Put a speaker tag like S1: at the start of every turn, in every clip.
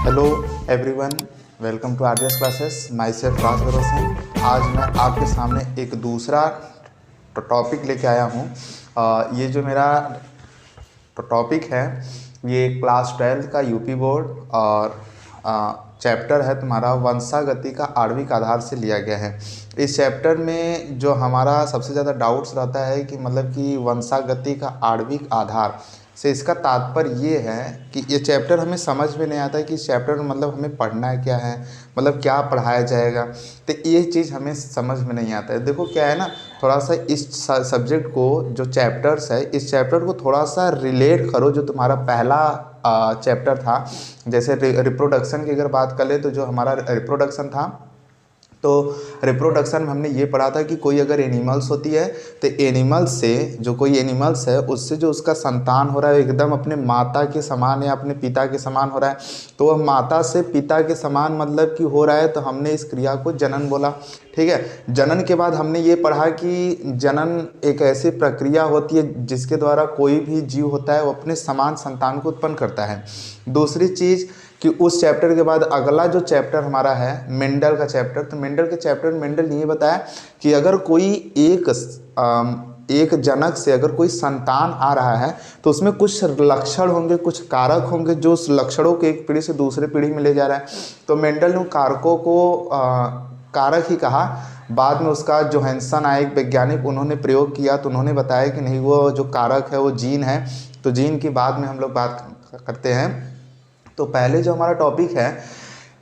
S1: Hello everyone, welcome to RDS classes. Myself Rajguru Singh. आज मैं आपके सामने एक दूसरा टॉपिक लेके आया हूँ। ये जो मेरा टॉपिक है ये क्लास 12 का यूपी बोर्ड और चैप्टर है तुम्हारा वंशागति का आणविक आधार से लिया गया है। इस चैप्टर में जो हमारा सबसे ज़्यादा डाउट्स रहता है कि मतलब कि वंशागति का आणविक आधार से इसका तात्पर्य ये है कि ये चैप्टर हमें समझ में नहीं आता है कि इस चैप्टर में मतलब हमें पढ़ना है क्या है, मतलब क्या पढ़ाया जाएगा। तो ये चीज़ हमें समझ में नहीं आता है। देखो क्या है ना, थोड़ा सा इस सब्जेक्ट को जो चैप्टर्स है इस चैप्टर को थोड़ा सा रिलेट करो जो तुम्हारा पहला चैप्टर था। जैसे रिप्रोडक्शन की अगर बात कर ले तो जो हमारा रिप्रोडक्शन था तो रिप्रोडक्शन में हमने ये पढ़ा था कि कोई अगर एनिमल्स होती है तो एनिमल्स से जो कोई एनिमल्स है उससे जो उसका संतान हो रहा है एकदम अपने माता के समान या अपने पिता के समान हो रहा है। तो वह माता से पिता के समान मतलब कि हो रहा है, तो हमने इस क्रिया को जनन बोला। ठीक है। जनन के बाद हमने ये पढ़ा कि जनन एक ऐसी प्रक्रिया होती है जिसके द्वारा कोई भी जीव होता है वो अपने समान संतान को उत्पन्न करता है। दूसरी चीज़ कि उस चैप्टर के बाद अगला जो चैप्टर हमारा है मेंडल का चैप्टर, तो मेंडल के चैप्टर में मेंडल ने ये बताया कि अगर कोई एक जनक से अगर कोई संतान आ रहा है तो उसमें कुछ लक्षण होंगे, कुछ कारक होंगे जो उस लक्षणों के एक पीढ़ी से दूसरे पीढ़ी में ले जा रहा है। तो मेंडल ने कारकों को कारक ही कहा। बाद में उसका जोहानसन आए एक वैज्ञानिक, उन्होंने प्रयोग किया तो उन्होंने बताया कि नहीं वो जो कारक है वो जीन है। तो जीन की बाद में हम लोग बात करते हैं। तो पहले जो हमारा टॉपिक है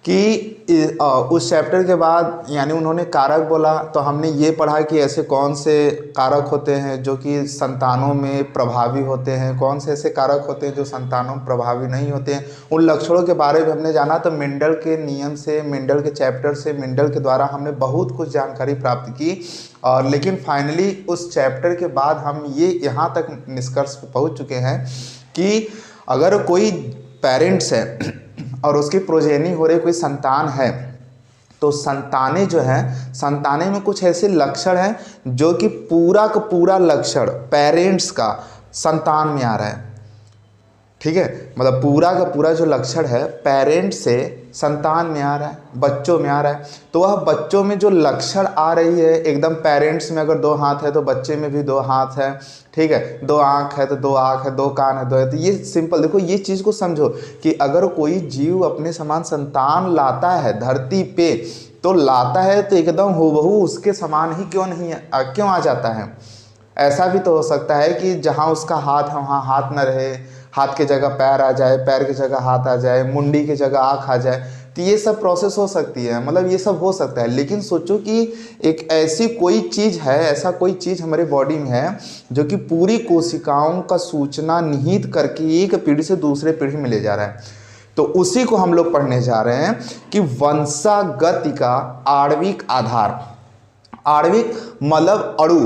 S1: कि उस चैप्टर के बाद यानी उन्होंने कारक बोला तो हमने ये पढ़ा कि ऐसे कौन से कारक होते हैं जो कि संतानों में प्रभावी होते हैं, कौन से ऐसे कारक होते हैं जो संतानों में प्रभावी नहीं होते हैं। उन लक्षणों के बारे में हमने जाना। तो मेंडल के नियम से, मेंडल के चैप्टर से, मेंडल के द्वारा हमने बहुत कुछ जानकारी प्राप्त की। और लेकिन फाइनली उस चैप्टर के बाद हम ये यहाँ तक निष्कर्ष पर पहुँच चुके हैं कि अगर कोई पेरेंट्स है और उसकी प्रोजेनी हो रही कोई संतान है तो संतानें जो है संतानें में कुछ ऐसे लक्षण हैं जो कि पूरा का पूरा लक्षण पेरेंट्स का संतान में आ रहा है। ठीक है, मतलब पूरा का पूरा जो लक्षण है पेरेंट्स से संतान में आ रहा है, बच्चों में आ रहा है। तो वह बच्चों में जो लक्षण आ रही है एकदम पेरेंट्स में अगर 2 हाथ है तो बच्चे में भी 2 हाथ है। ठीक है, 2 आँख है तो 2 आँख है, 2 कान है 2 है। तो ये सिंपल देखो, ये चीज़ को समझो कि अगर कोई जीव अपने समान संतान लाता है धरती पे तो लाता है तो एकदम हूबहू उसके समान ही क्यों नहीं है, क्यों आ जाता है। ऐसा भी तो हो सकता है कि जहाँ उसका हाथ है वहाँ हाथ न रहे, हाथ की जगह पैर आ जाए, पैर की जगह हाथ आ जाए, मुंडी की जगह आँख आ जाए। तो ये सब प्रोसेस हो सकती है, मतलब ये सब हो सकता है। लेकिन सोचो कि एक ऐसी कोई चीज़ है, ऐसा कोई चीज़ हमारे बॉडी में है जो कि पूरी कोशिकाओं का सूचना निहित करके एक पीढ़ी से दूसरे पीढ़ी में ले जा रहा है। तो उसी को हम लोग पढ़ने जा रहे हैं कि वंशागति का आणविक आधार। आणविक मतलब अणु,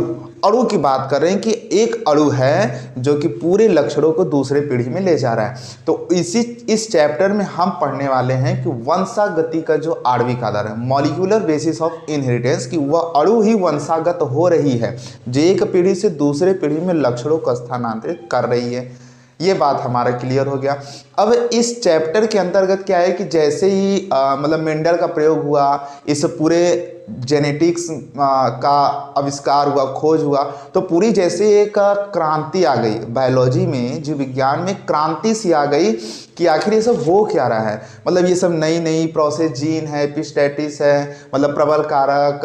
S1: अणु की बात कर रहे हैं कि एक अणु है जो कि पूरे लक्षणों को दूसरे पीढ़ी में ले जा रहा है। तो इस चैप्टर में हम पढ़ने वाले हैं कि वंशागति का जो आणविक आधार है, मॉलिक्यूलर बेसिस ऑफ इनहेरिटेंस, कि वह अणु ही वंशागत हो रही है जो एक पीढ़ी से दूसरे पीढ़ी में लक्षणों को स्थानांतरित कर रही है। ये बात हमारा क्लियर हो गया। अब इस चैप्टर के अंतर्गत क्या है कि जैसे ही मतलब मेंडल का प्रयोग हुआ, इस पूरे जेनेटिक्स का आविष्कार हुआ, खोज हुआ, तो पूरी जैसे एक क्रांति आ गई बायोलॉजी में, जीव विज्ञान में क्रांति सी आ गई कि आखिर ये सब हो क्या रहा है। मतलब ये सब नई नई प्रोसेस, जीन है, एपिस्टेटिस है, मतलब प्रबल कारक,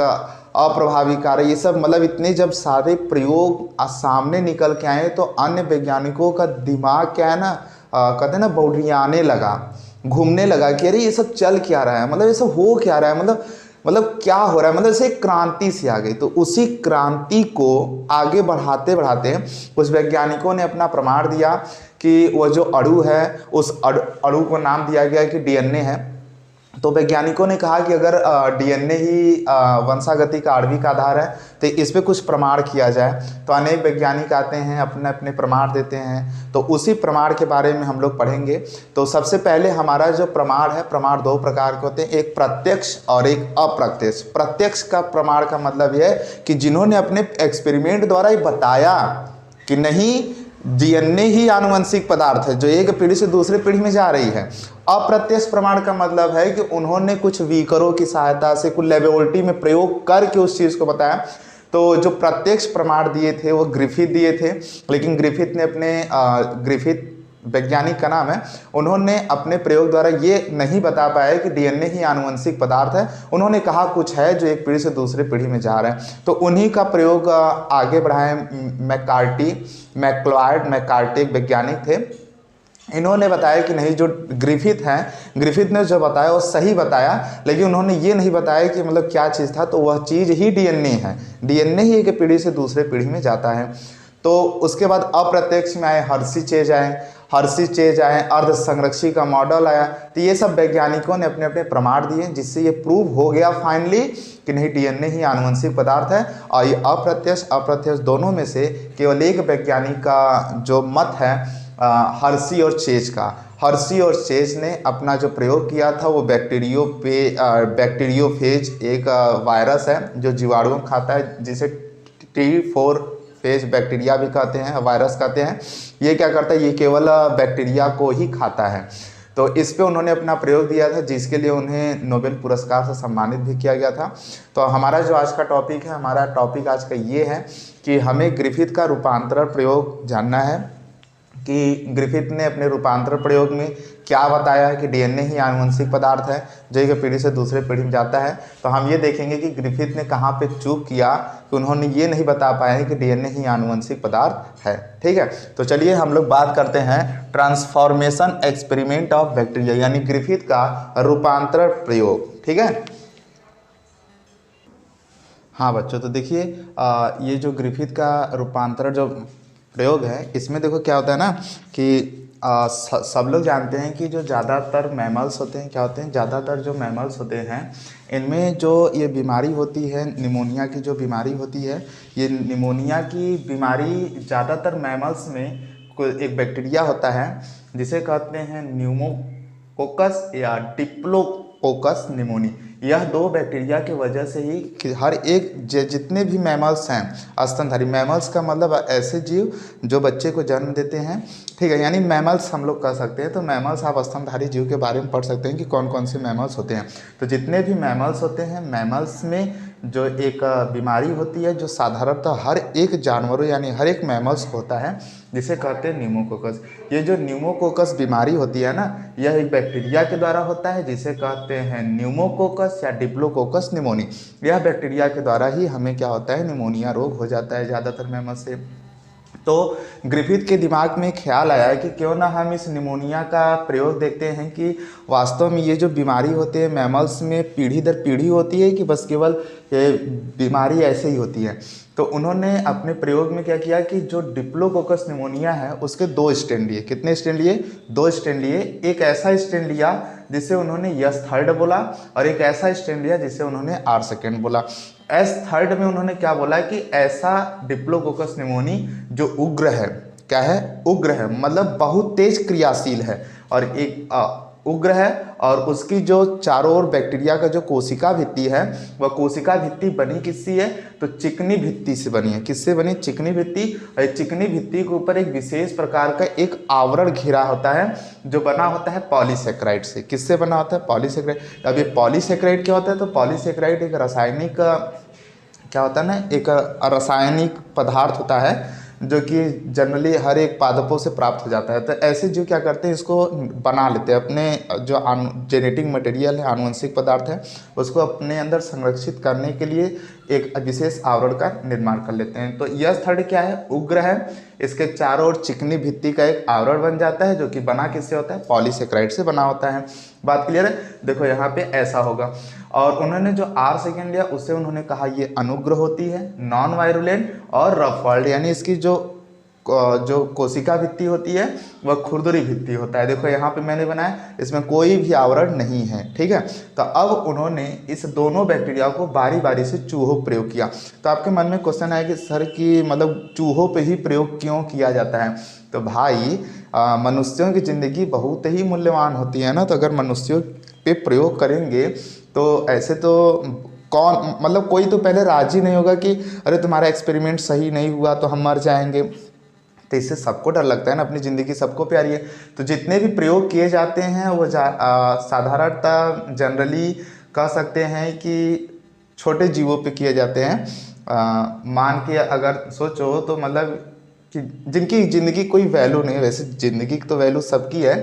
S1: अप्रभावी कारक, ये सब मतलब इतने जब सारे प्रयोग सामने निकल के आए तो अन्य वैज्ञानिकों का दिमाग क्या है ना, कहते हैं ना बौड़ियाने लगा, घूमने लगा कि अरे ये सब चल क्या रहा है, मतलब ये सब हो क्या रहा है, मतलब क्या हो रहा है, मतलब इसे क्रांति सी आ गई। तो उसी क्रांति को आगे बढ़ाते बढ़ाते कुछ वैज्ञानिकों ने अपना प्रमाण दिया कि वह जो अणु है उस अणु को नाम दिया गया कि डीएनए है। तो वैज्ञानिकों ने कहा कि अगर डीएनए ही वंशागति का आणविक आधार है तो इस पे कुछ प्रमाण किया जाए। तो अनेक वैज्ञानिक आते हैं, अपने अपने प्रमाण देते हैं। तो उसी प्रमाण के बारे में हम लोग पढ़ेंगे। तो सबसे पहले हमारा जो प्रमाण है, प्रमाण 2 प्रकार के होते हैं, एक प्रत्यक्ष और एक अप्रत्यक्ष। प्रत्यक्ष का प्रमाण का मतलब यह है कि जिन्होंने अपने एक्सपेरिमेंट द्वारा ही बताया कि नहीं डीएनए ही आनुवंशिक पदार्थ है जो एक पीढ़ी से दूसरे पीढ़ी में जा रही है। अप्रत्यक्ष प्रमाण का मतलब है कि उन्होंने कुछ वीकरों की सहायता से, कुछ लेबोरेटरी में प्रयोग करके उस चीज़ को बताया। तो जो प्रत्यक्ष प्रमाण दिए थे वो ग्रिफिथ दिए थे, लेकिन ग्रिफिथ ने ग्रिफिथ वैज्ञानिक का नाम है, उन्होंने अपने प्रयोग द्वारा ये नहीं बता पाया कि डीएनए ही आनुवंशिक पदार्थ है। उन्होंने कहा कुछ है जो एक पीढ़ी से दूसरे पीढ़ी में जा रहा है। तो उन्हीं का प्रयोग आगे बढ़ाए मैक्लॉयड एक वैज्ञानिक थे। इन्होंने बताया कि नहीं, जो ग्रिफिथ हैं, ग्रिफिथ ने जो बताया वो सही बताया, लेकिन उन्होंने ये नहीं बताया कि मतलब क्या चीज़ था। तो वह चीज़ ही डीएनए है। डीएनए ही एक पीढ़ी से दूसरे पीढ़ी में जाता है। तो उसके बाद अप्रत्यक्ष में आए हर्षी चेज आए, अर्ध संरक्षी का मॉडल आया। तो ये सब वैज्ञानिकों ने अपने अपने प्रमाण दिए, जिससे ये प्रूव हो गया फाइनली कि नहीं, डीएनए ही आनुवंशिक पदार्थ है। और ये अप्रत्यक्ष दोनों में से केवल एक वैज्ञानिक का जो मत है हर्षी और चेज ने अपना जो प्रयोग किया था वो बैक्टीरियोफेज एक वायरस है जो जीवाणुओं खाता है, जिसे T4 फेज बैक्टीरिया भी कहते हैं, वायरस कहते हैं। ये क्या करता है, ये केवल बैक्टीरिया को ही खाता है। तो इस पे उन्होंने अपना प्रयोग दिया था, जिसके लिए उन्हें नोबेल पुरस्कार से सम्मानित भी किया गया था। तो हमारा जो आज का टॉपिक है, हमारा टॉपिक आज का ये है कि हमें ग्रिफिथ का रूपांतरण प्रयोग जानना है कि ग्रिफिथ ने अपने रूपांतर प्रयोग में क्या बताया कि डीएनए ही आनुवंशिक पदार्थ है जो एक पीढ़ी से दूसरे पीढ़ी में जाता है। तो हम ये देखेंगे कि ग्रिफिथ ने कहाँ पे चूक किया कि उन्होंने ये नहीं बता पाए कि डीएनए ही आनुवंशिक पदार्थ है। ठीक है, तो चलिए हम लोग बात करते हैं ट्रांसफॉर्मेशन एक्सपेरिमेंट ऑफ बैक्टीरिया, यानी ग्रिफिथ का रूपांतरण प्रयोग। ठीक है, हाँ बच्चों, तो देखिए ये जो ग्रिफिथ का रूपांतरण जो प्रयोग है, इसमें देखो क्या होता है ना कि सब लोग जानते हैं कि जो ज़्यादातर मैमल्स होते हैं, क्या होते हैं, ज़्यादातर जो मैमल्स होते हैं इनमें जो ये बीमारी होती है, निमोनिया की जो बीमारी होती है, ये निमोनिया की बीमारी ज़्यादातर मैमल्स में कोई एक बैक्टीरिया होता है जिसे कहते हैं न्यूमोकोकस या डिप्लोकोकस निमोनी। यह दो बैक्टीरिया की वजह से ही हर एक जितने भी मैमल्स हैं, स्तनधारी मैमल्स का मतलब ऐसे जीव जो बच्चे को जन्म देते हैं। ठीक है, यानी मैमल्स हम लोग कह सकते हैं। तो मैमल्स, आप स्तनधारी जीव के बारे में पढ़ सकते हैं कि कौन कौन से मैमल्स होते हैं। तो जितने भी मैमल्स होते हैं, मैमल्स में जो एक बीमारी होती है जो साधारणतः हर एक जानवरों यानी हर एक मैमल्स को होता है, जिसे कहते हैं न्यूमोकोकस। ये जो न्यूमोकोकस बीमारी होती है ना, यह एक बैक्टीरिया के द्वारा होता है जिसे कहते हैं न्यूमोकोकस या डिप्लोकोकस निमोनी। यह बैक्टीरिया के द्वारा ही हमें क्या होता है, निमोनिया रोग हो जाता है ज़्यादातर मैमल्स से। तो ग्रिफिथ के दिमाग में ख्याल आया कि क्यों ना हम इस निमोनिया का प्रयोग देखते हैं कि वास्तव में ये जो बीमारी होती है मैमल्स में पीढ़ी दर पीढ़ी होती है कि बस केवल ये बीमारी ऐसे ही होती है। तो उन्होंने अपने प्रयोग में क्या किया कि जो डिप्लोकोकस निमोनिया है उसके 2 स्ट्रेन लिए। कितने स्ट्रेन लिए? 2 स्ट्रेन लिए। एक ऐसा स्ट्रेन लिया जिसे उन्होंने S3 बोला और एक ऐसा स्ट्रेन लिया जिसे उन्होंने R2 बोला। S3 में उन्होंने क्या बोला कि ऐसा डिप्लोकोकस निमोनी जो उग्र है, क्या है, उग्र है, मतलब बहुत तेज क्रियाशील है, और एक उग्र है और उसकी जो चारों ओर बैक्टीरिया का जो कोशिका भित्ति है वह कोशिका भित्ति बनी किससे है, तो चिकनी भित्ति से बनी है। किससे बनी? चिकनी भित्ति। और चिकनी भित्ति के ऊपर एक विशेष प्रकार का एक आवरण घिरा होता है जो बना होता है पॉलीसेक्राइड से। किससे बना होता है? पॉलीसेक्राइड। अब ये पॉलीसेक्राइड क्या होता है? तो पॉलीसेक्राइड एक रासायनिक क्या होता है ना, एक रासायनिक पदार्थ होता है जो कि जनरली हर एक पादपों से प्राप्त हो जाता है। तो ऐसे जो क्या करते हैं, इसको बना लेते हैं, अपने जो जेनेटिक मटेरियल है, आनुवंशिक पदार्थ है, उसको अपने अंदर संरक्षित करने के लिए एक विशेष आवरण का निर्माण कर लेते हैं। तो S3 क्या है? उग्र है। इसके चारों ओर चिकनी भित्ति का एक आवरण बन जाता है जो कि बना किससे होता है? पॉलीसेक्राइड से बना होता है। बात क्लियर है? देखो यहाँ पे ऐसा होगा। और उन्होंने जो R2 लिया उससे उन्होंने कहा ये अनुग्र होती है, नॉन वायरुलेंट और रफल्ड, यानी इसकी जो कोशिका भित्ति होती है वह खुरदुरी भित्ति होता है। देखो यहाँ पे मैंने बनाया, इसमें कोई भी आवरण नहीं है। ठीक है, तो अब उन्होंने इस दोनों बैक्टीरिया को बारी बारी से चूहों प्रयोग किया। तो आपके मन में क्वेश्चन आया कि सर की मतलब चूहों पे ही प्रयोग क्यों किया जाता है? तो भाई मनुष्यों की ज़िंदगी बहुत ही मूल्यवान होती है ना, तो अगर मनुष्यों पे प्रयोग करेंगे तो ऐसे तो कौन, मतलब कोई तो पहले राजी नहीं होगा कि अरे तुम्हारा एक्सपेरिमेंट सही नहीं हुआ तो हम मर जाएंगे। तो इससे सबको डर लगता है ना, अपनी ज़िंदगी सबको प्यारी है। तो जितने भी प्रयोग किए जाते हैं वो साधारणतः जनरली कह सकते हैं कि छोटे जीवों पे किए जाते हैं। मान के अगर सोचो तो मतलब कि जिनकी ज़िंदगी कोई वैल्यू नहीं है, वैसे ज़िंदगी की तो वैल्यू सबकी है,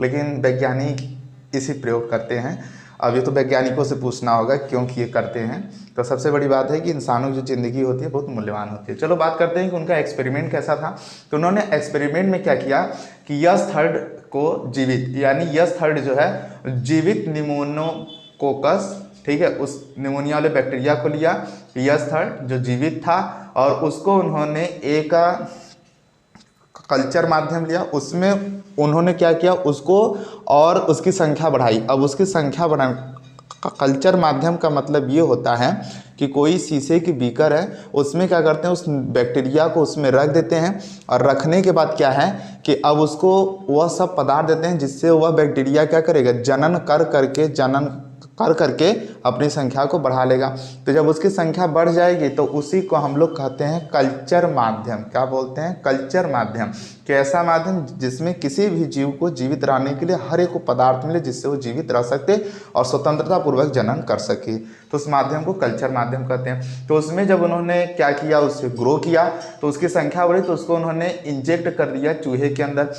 S1: लेकिन वैज्ञानिक इसी प्रयोग करते हैं। अब ये तो वैज्ञानिकों से पूछना होगा क्यों ये करते हैं। तो सबसे बड़ी बात है कि इंसानों की जो ज़िंदगी होती है बहुत मूल्यवान होती है। चलो बात करते हैं कि उनका एक्सपेरिमेंट कैसा था। तो उन्होंने एक्सपेरिमेंट में क्या किया कि यस थर्ड को जीवित, यानी यस थर्ड जो है जीवित निमोनोकोकस, ठीक है, उस निमोनिया वाले बैक्टीरिया को लिया, यस थर्ड जो जीवित था, और उसको उन्होंने एक कल्चर माध्यम लिया। उसमें उन्होंने क्या किया, उसको और उसकी संख्या बढ़ाई। अब उसकी संख्या बढ़ा, कल्चर माध्यम का मतलब ये होता है कि कोई शीशे की बीकर है, उसमें क्या करते हैं, उस बैक्टीरिया को उसमें रख देते हैं, और रखने के बाद क्या है कि अब उसको वह सब पदार्थ देते हैं जिससे वह बैक्टीरिया क्या करेगा, जनन कर करके अपनी संख्या को बढ़ा लेगा। तो जब उसकी संख्या बढ़ जाएगी तो उसी को हम लोग कहते हैं कल्चर माध्यम। क्या बोलते हैं, कल्चर माध्यम। कि ऐसा माध्यम जिसमें किसी भी जीव को जीवित रहने के लिए हर एक को पदार्थ मिले जिससे वो जीवित रह सकते और स्वतंत्रता पूर्वक जनन कर सके, तो उस माध्यम को कल्चर माध्यम कहते हैं। तो उसमें जब उन्होंने क्या किया, उससे ग्रो किया तो उसकी संख्या बढ़ी, तो उसको उन्होंने इंजेक्ट कर दिया चूहे के अंदर।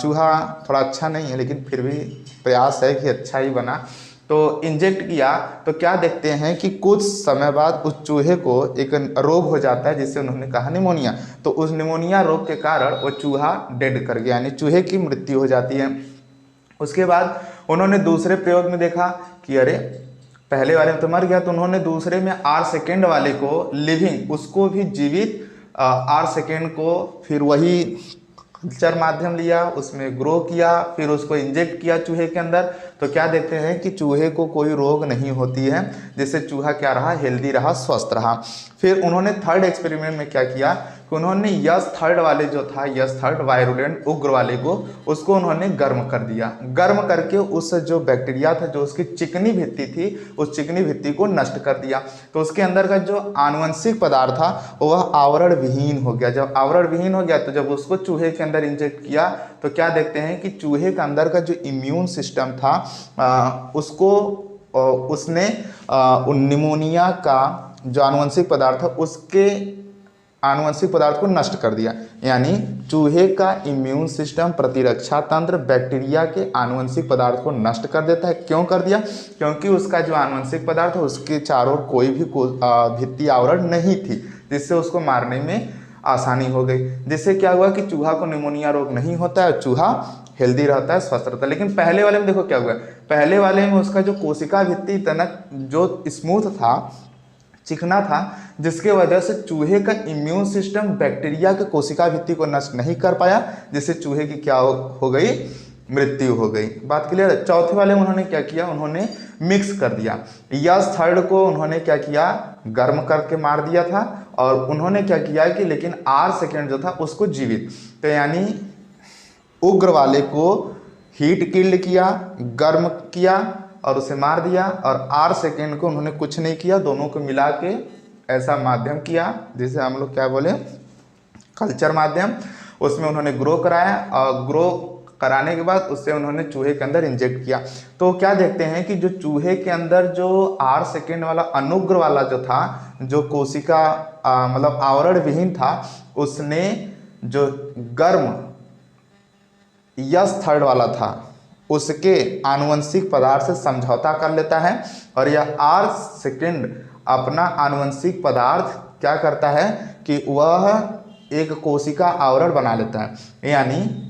S1: चूहा थोड़ा अच्छा नहीं है लेकिन फिर भी प्रयास है कि अच्छा ही बना। तो इंजेक्ट किया तो क्या देखते हैं कि कुछ समय बाद उस चूहे को एक रोग हो जाता है जिससे उन्होंने कहा निमोनिया। तो उस निमोनिया रोग के कारण वो चूहा डेड कर गया, यानी चूहे की मृत्यु हो जाती है। उसके बाद उन्होंने दूसरे प्रयोग में देखा कि अरे पहले वाले में तो मर गया, तो उन्होंने दूसरे में 8 सेकेंड वाले को लिविंग, उसको भी जीवित 8 सेकेंड को फिर वही कल्चर माध्यम लिया, उसमें ग्रो किया, फिर उसको इंजेक्ट किया चूहे के अंदर। तो क्या देखते हैं कि चूहे को कोई रोग नहीं होती है, जिससे चूहा क्या रहा, हेल्दी रहा, स्वस्थ रहा। फिर उन्होंने थर्ड एक्सपेरिमेंट में क्या किया कि उन्होंने यस थर्ड वाले जो था, यस थर्ड वायरुलेंट उग्र वाले को, उसको उन्होंने गर्म कर दिया। गर्म करके उस जो बैक्टीरिया था, जो उसकी चिकनी भित्ति थी, उस चिकनी भित्ति को नष्ट कर दिया। तो उसके अंदर का जो आनुवंशिक पदार्थ था वह आवरण विहीन हो गया। जब आवरण विहीन हो गया तो जब उसको चूहे के अंदर इंजेक्ट किया तो क्या देखते हैं कि चूहे के अंदर का जो इम्यून सिस्टम था उसने निमोनिया का जो आनुवंशिक पदार्थ था उसके आनुवंशिक पदार्थ को नष्ट कर दिया। यानी चूहे का इम्यून सिस्टम, प्रतिरक्षा तंत्र बैक्टीरिया के आनुवंशिक पदार्थ को नष्ट कर देता है। क्यों कर दिया? क्योंकि उसका जो आनुवंशिक पदार्थ है उसके चारों ओर कोई भी भित्ति आवरण नहीं थी, जिससे उसको मारने में आसानी हो गई। जिससे क्या हुआ कि चूहा को निमोनिया रोग नहीं होता है, चूहा हेल्दी रहता है, स्वस्थ रहता है। लेकिन पहले वाले में देखो क्या हुआ, पहले वाले में उसका जो कोशिका भित्ति तनक जो स्मूथ था, चिकना था, जिसके वजह से चूहे का इम्यून सिस्टम बैक्टीरिया के कोशिका भित्ति को नष्ट नहीं कर पाया, जिससे चूहे की क्या हो गई, मृत्यु हो गई। बात क्लियर है। चौथे वाले में उन्होंने क्या किया, उन्होंने मिक्स कर दिया। यस थर्ड को उन्होंने क्या किया, गर्म करके मार दिया था, और उन्होंने क्या किया कि लेकिन 8 सेकेंड जो था उसको जीवित, तो यानी उग्र वाले को हीट किल्ड किया, गर्म किया और उसे मार दिया, और 8 सेकेंड को उन्होंने कुछ नहीं किया, दोनों को मिला के ऐसा माध्यम किया जिसे हम लोग क्या बोले, कल्चर माध्यम। उसमें उन्होंने ग्रो कराया, और ग्रो कराने के बाद उससे उन्होंने चूहे के अंदर इंजेक्ट किया। तो क्या देखते हैं कि जो चूहे के अंदर जो 8 सेकेंड वाला अनुग्र वाला जो था, जो कोशिका मतलब आवरण विहीन था, उसने जो गर्म यस थर्ड वाला था उसके आनुवंशिक पदार्थ से समझौता कर लेता है, और यह 8 सेकेंड अपना आनुवंशिक पदार्थ क्या करता है कि वह एक कोशिका आवरण बना लेता है।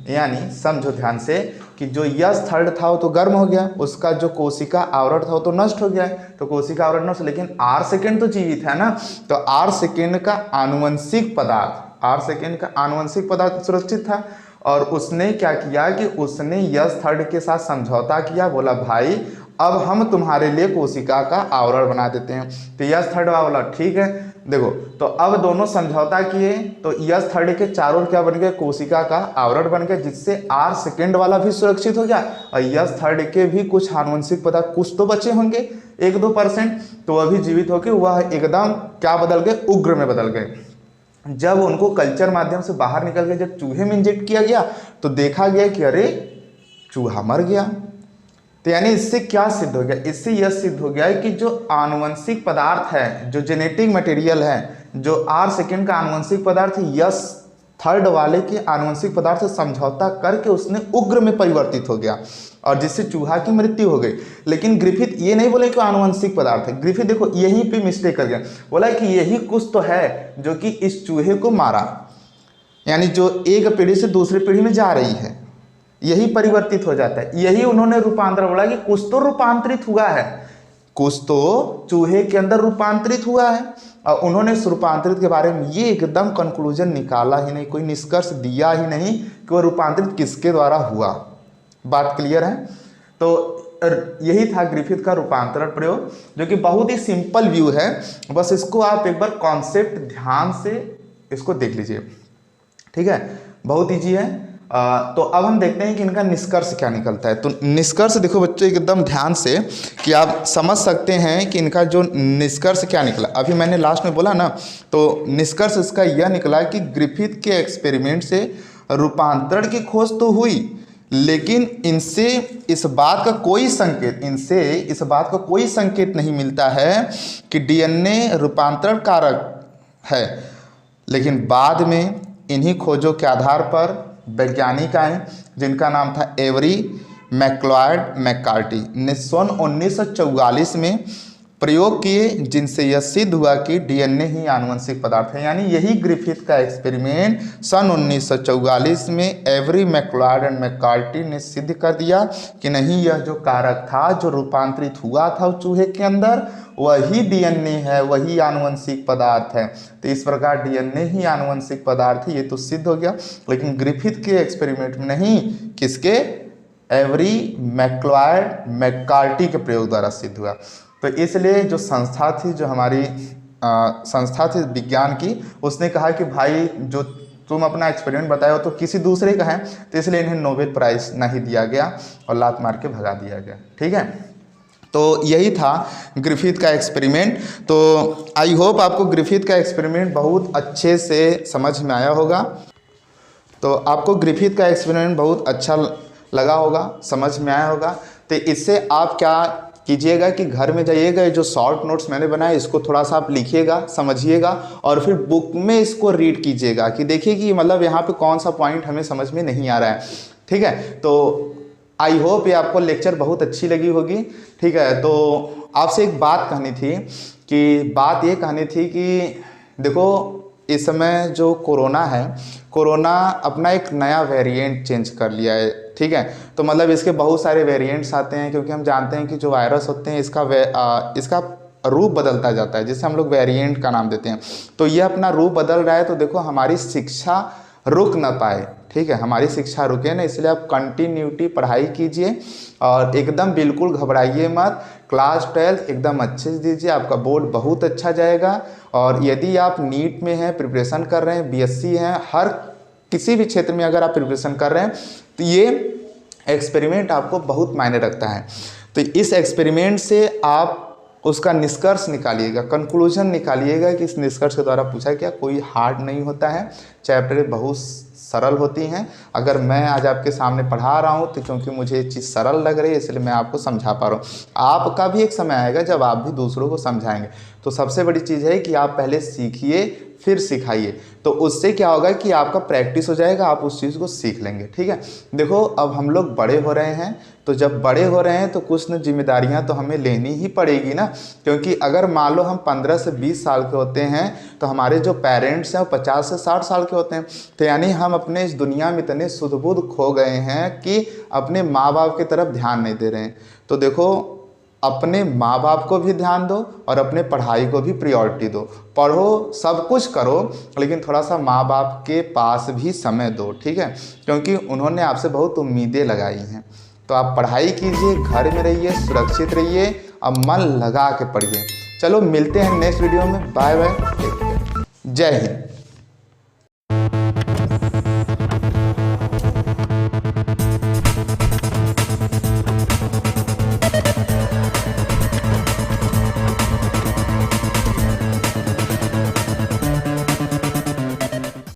S1: यानी समझो ध्यान से कि जो यस थर्ड था वो तो गर्म हो गया, उसका जो कोशिका आवरण था वो तो नष्ट हो गया है, तो कोशिका आवरण नष्ट, लेकिन 8 सेकेंड तो जीवित है ना। तो 8 सेकेंड का आनुवंशिक पदार्थ, 8 सेकेंड का आनुवंशिक पदार्थ सुरक्षित था, और उसने क्या किया कि उसने यस थर्ड के साथ समझौता किया, बोला भाई अब हम तुम्हारे लिए कोशिका का आवरण बना देते हैं। तो यस थर्ड बोला ठीक है। देखो तो अब दोनों समझौता किए, तो यस थर्ड के चारों क्या बन गए, कोशिका का आवरण बन गया, जिससे 8 सेकेंड वाला भी सुरक्षित हो गया, और यस थर्ड के भी कुछ आनुवंशिक पदार्थ कुछ तो बचे होंगे 1-2%, तो वह भी जीवित होकर वह एकदम क्या बदल गए, उग्र में बदल गए। जब उनको कल्चर माध्यम से बाहर निकल के जब चूहे में इंजेक्ट किया गया तो देखा गया कि अरे चूहा मर गया। तो यानी इससे क्या सिद्ध हो गया, इससे यह सिद्ध हो गया है कि जो आनुवंशिक पदार्थ है, जो जेनेटिक मटेरियल है, जो R2 का आनुवंशिक पदार्थ है, यस थर्ड वाले के आनुवंशिक पदार्थ से समझौता करके उसने उग्र में परिवर्तित हो गया और जिससे चूहा की मृत्यु हो गई। लेकिन ग्रिफिथ ये नहीं बोले कि आनुवंशिक पदार्थ है, ग्रिफिथ देखो यहीं पे मिस्टेक कर गया, बोला कि यही कुछ तो है जो कि इस चूहे को मारा, यानी जो एक पीढ़ी से दूसरी पीढ़ी में जा रही है यही परिवर्तित हो जाता है। यही उन्होंने रूपांतर बोला कि कुछ तो रूपांतरित हुआ है, कुछ तो चूहे के अंदर रूपांतरित हुआ है। और उन्होंने इस रूपांतरित के बारे में ये एकदम कंक्लूजन निकाला ही नहीं, कोई निष्कर्ष दिया ही नहीं कि वह रूपांतरित किसके द्वारा हुआ। बात क्लियर है? तो यही था ग्रिफिथ का रूपांतरण प्रयोग, जो कि बहुत ही सिंपल व्यू है। बस इसको आप एक बार कॉन्सेप्ट ध्यान से इसको देख लीजिए, ठीक है, बहुत ईजी है। तो अब हम देखते हैं कि इनका निष्कर्ष क्या निकलता है। तो निष्कर्ष देखो बच्चों एकदम ध्यान से कि आप समझ सकते हैं कि इनका जो निष्कर्ष क्या निकला। अभी मैंने लास्ट में बोला ना, तो निष्कर्ष इसका यह निकला कि ग्रिफिथ के एक्सपेरिमेंट से रूपांतरण की खोज तो हुई, लेकिन इनसे इस बात का कोई संकेत नहीं मिलता है कि डीएनए रूपांतरण कारक है। लेकिन बाद में इन्हीं खोजों के आधार पर वैज्ञानिक आए जिनका नाम था एवरी मैक्लॉयड मैककार्टी ने सन 1944 में प्रयोग किए, जिनसे यह सिद्ध हुआ कि डीएनए ही आनुवंशिक पदार्थ है। यानी यही ग्रिफिथ का एक्सपेरिमेंट सन 1944 में एवरी मैक्लॉयड एंड मैककार्टी ने सिद्ध कर दिया कि नहीं, यह जो कारक था जो रूपांतरित हुआ था चूहे के अंदर वही डीएनए है, वही आनुवंशिक पदार्थ है। तो इस प्रकार डीएनए ही आनुवंशिक पदार्थ है, ये तो सिद्ध हो गया। लेकिन ग्रिफिथ के एक्सपेरिमेंट में नहीं, किसके? एवरी मैक्लॉयड मैककार्टी के प्रयोग द्वारा सिद्ध हुआ। तो इसलिए जो संस्था थी, जो हमारी संस्था थी विज्ञान की, उसने कहा कि भाई जो तुम अपना एक्सपेरिमेंट बताए हो तो किसी दूसरे का है, तो इसलिए इन्हें नोबेल प्राइज़ नहीं दिया गया और लात मार के भगा दिया गया, ठीक है। तो यही था ग्रिफिथ का एक्सपेरिमेंट। तो आई होप आपको ग्रिफिथ का एक्सपेरिमेंट बहुत अच्छे से समझ में आया होगा। तो आपको ग्रिफिथ का एक्सपेरिमेंट बहुत अच्छा लगा होगा, समझ में आया होगा। तो इससे आप क्या कीजिएगा कि घर में जाइएगा, जो शॉर्ट नोट्स मैंने बनाए इसको थोड़ा सा आप लिखिएगा, समझिएगा और फिर बुक में इसको रीड कीजिएगा कि देखिए कि मतलब यहाँ पे कौन सा पॉइंट हमें समझ में नहीं आ रहा है, ठीक है। तो आई होप ये आपको लेक्चर बहुत अच्छी लगी होगी, ठीक है। तो आपसे एक बात कहनी थी कि देखो इस समय जो कोरोना है, कोरोना अपना एक नया वेरिएंट चेंज कर लिया है, ठीक है। तो मतलब इसके बहुत सारे वेरिएंट्स आते हैं, क्योंकि हम जानते हैं कि जो वायरस होते हैं इसका रूप बदलता जाता है, जिसे हम लोग वेरिएंट का नाम देते हैं। तो ये अपना रूप बदल रहा है, तो देखो हमारी शिक्षा रुक ना पाए, ठीक है, हमारी शिक्षा रुके ना, इसलिए आप कंटिन्यूटी पढ़ाई कीजिए और एकदम बिल्कुल घबराइए मत। क्लास 12 एकदम अच्छे से दीजिए, आपका बोर्ड बहुत अच्छा जाएगा। और यदि आप नीट में हैं, प्रिपरेशन कर रहे हैं, बीएससी हैं, हर किसी भी क्षेत्र में अगर आप प्रिपरेशन कर रहे हैं, तो ये एक्सपेरिमेंट आपको बहुत मायने रखता है। तो इस एक्सपेरिमेंट से आप उसका निष्कर्ष निकालिएगा, कंक्लूजन निकालिएगा कि इस निष्कर्ष के द्वारा पूछा क्या, कोई हार्ड नहीं होता है, चैप्टर बहुत सरल होती हैं। अगर मैं आज आपके सामने पढ़ा रहा हूँ तो क्योंकि मुझे ये चीज़ सरल लग रही है, इसलिए मैं आपको समझा पा रहा हूँ। आपका भी एक समय आएगा जब आप भी दूसरों को समझाएंगे। तो सबसे बड़ी चीज़ है कि आप पहले सीखिए फिर सिखाइए, तो उससे क्या होगा कि आपका प्रैक्टिस हो जाएगा, आप उस चीज़ को सीख लेंगे, ठीक है। देखो अब हम लोग बड़े हो रहे हैं, तो जब बड़े हो रहे हैं तो कुछ न जिम्मेदारियां तो हमें लेनी ही पड़ेगी ना, क्योंकि अगर मान लो हम 15 से 20 साल के होते हैं तो हमारे जो पेरेंट्स हैं वो 50 से 60 साल के होते हैं। तो यानी हम अपने इस दुनिया में इतने सुध-बुध खो गए हैं कि अपने माँ बाप की तरफ ध्यान नहीं दे रहे हैं। तो देखो अपने माँ बाप को भी ध्यान दो और अपने पढ़ाई को भी प्रायोरिटी दो, पढ़ो, सब कुछ करो, लेकिन थोड़ा सा माँ बाप के पास भी समय दो, ठीक है, क्योंकि उन्होंने आपसे बहुत उम्मीदें लगाई हैं। तो आप पढ़ाई कीजिए, घर में रहिए, सुरक्षित रहिए, अब मन लगा के पढ़िए। चलो मिलते हैं नेक्स्ट वीडियो में, बाय बाय, जय हिंद।